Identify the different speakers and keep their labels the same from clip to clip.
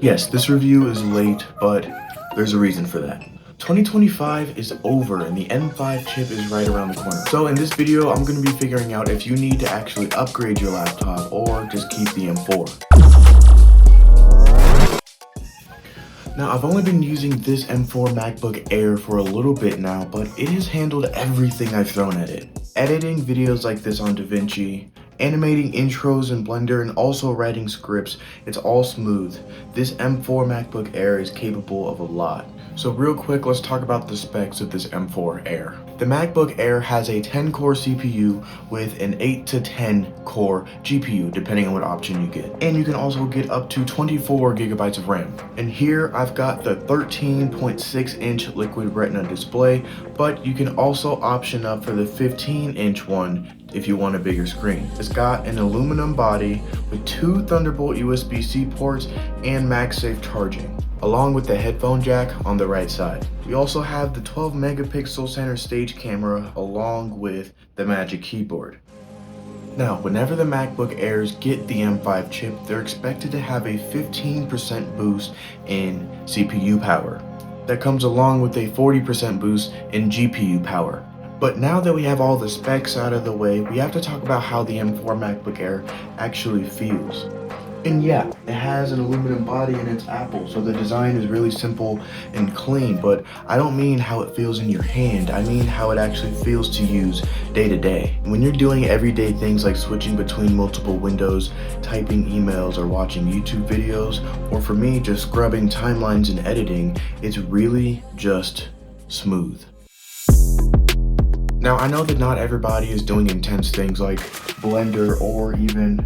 Speaker 1: Yes, this review is late, but there's a reason for that. 2025 is over and the M5 chip is right around the corner. So in this video, I'm going to be figuring out if you need to actually upgrade your laptop or just keep the M4. Now, I've only been using this M4 MacBook Air for a little bit now, but it has handled everything I've thrown at it. Editing videos like this on DaVinci, animating intros in Blender, and also writing scripts, it's all smooth. This M4 MacBook Air is capable of a lot. So real quick, let's talk about the specs of this M4 Air. The MacBook Air has a 10-core CPU with an 8 to 10-core GPU, depending on what option you get. And you can also get up to 24 gigabytes of RAM. And here I've got the 13.6-inch Liquid Retina display, but you can also option up for the 15-inch one if you want a bigger screen. It's got an aluminum body with 2 Thunderbolt USB-C ports and MagSafe charging, along with the headphone jack on the right side. We also have the 12 megapixel center stage camera along with the Magic Keyboard. Now, whenever the MacBook Airs get the M5 chip, they're expected to have a 15% boost in CPU power. That comes along with a 40% boost in GPU power. But now that we have all the specs out of the way, we have to talk about how the M4 MacBook Air actually feels. And yeah, it has an aluminum body and it's Apple, so the design is really simple and clean, but I don't mean how it feels in your hand, I mean how it actually feels to use day to day. When you're doing everyday things like switching between multiple windows, typing emails, or watching YouTube videos, or for me, just scrubbing timelines and editing, it's really just smooth. Now, I know that not everybody is doing intense things like Blender or even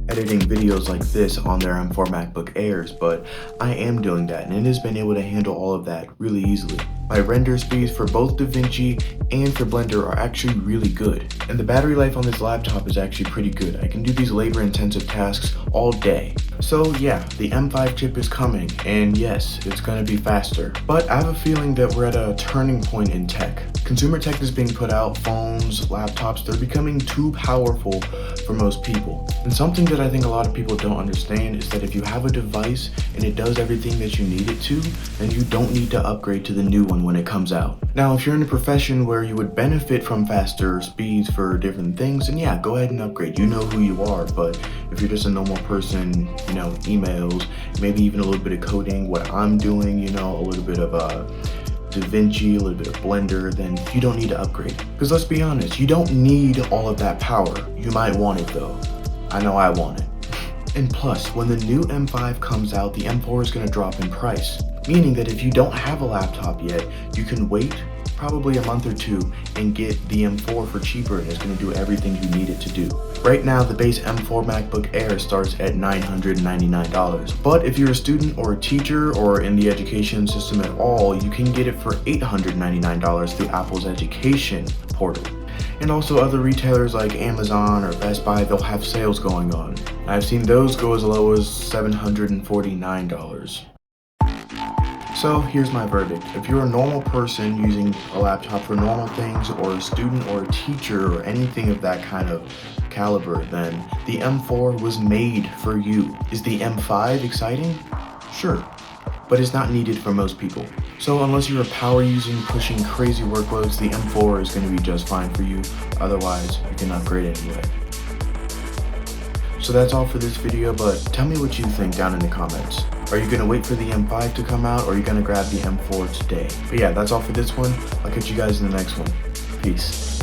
Speaker 1: editing videos like this on their M4 MacBook Airs, but I am doing that and it has been able to handle all of that really easily. My render speeds for both DaVinci and for Blender are actually really good, and the battery life on this laptop is actually pretty good. I can do these labor-intensive tasks all day. So yeah, the M5 chip is coming, and yes, it's gonna be faster. But I have a feeling that we're at a turning point in tech. Consumer tech is being put out, phones, laptops, they're becoming too powerful for most people. And something that I think a lot of people don't understand is that if you have a device and it does everything that you need it to, then you don't need to upgrade to the new one when it comes out. Now, if you're in a profession where you would benefit from faster speeds for different things, then yeah, go ahead and upgrade. You know who you are. But if you're just a normal person, you know, emails, maybe even a little bit of coding, what I'm doing, you know, a little bit of DaVinci, a little bit of Blender, then you don't need to upgrade. Because let's be honest, you don't need all of that power. You might want it though. I know I want it. And plus, when the new M5 comes out, the M4 is going to drop in price. Meaning that if you don't have a laptop yet, you can wait probably a month or two and get the M4 for cheaper, and it's going to do everything you need it to do. Right now, the base M4 MacBook Air starts at $999. But if you're a student or a teacher or in the education system at all, you can get it for $899 through Apple's education portal. And also other retailers like Amazon or Best Buy, they'll have sales going on. I've seen those go as low as $749. So here's my verdict. If you're a normal person using a laptop for normal things, or a student or a teacher or anything of that kind of caliber, then the M4 was made for you. Is the M5 exciting? Sure, but it's not needed for most people. So unless you're a power using, pushing crazy workloads, the M4 is going to be just fine for you. Otherwise, you can upgrade anyway. So that's all for this video, but tell me what you think down in the comments. Are you going to wait for the M5 to come out, or are you going to grab the M4 today? But yeah, that's all for this one. I'll catch you guys in the next one. Peace.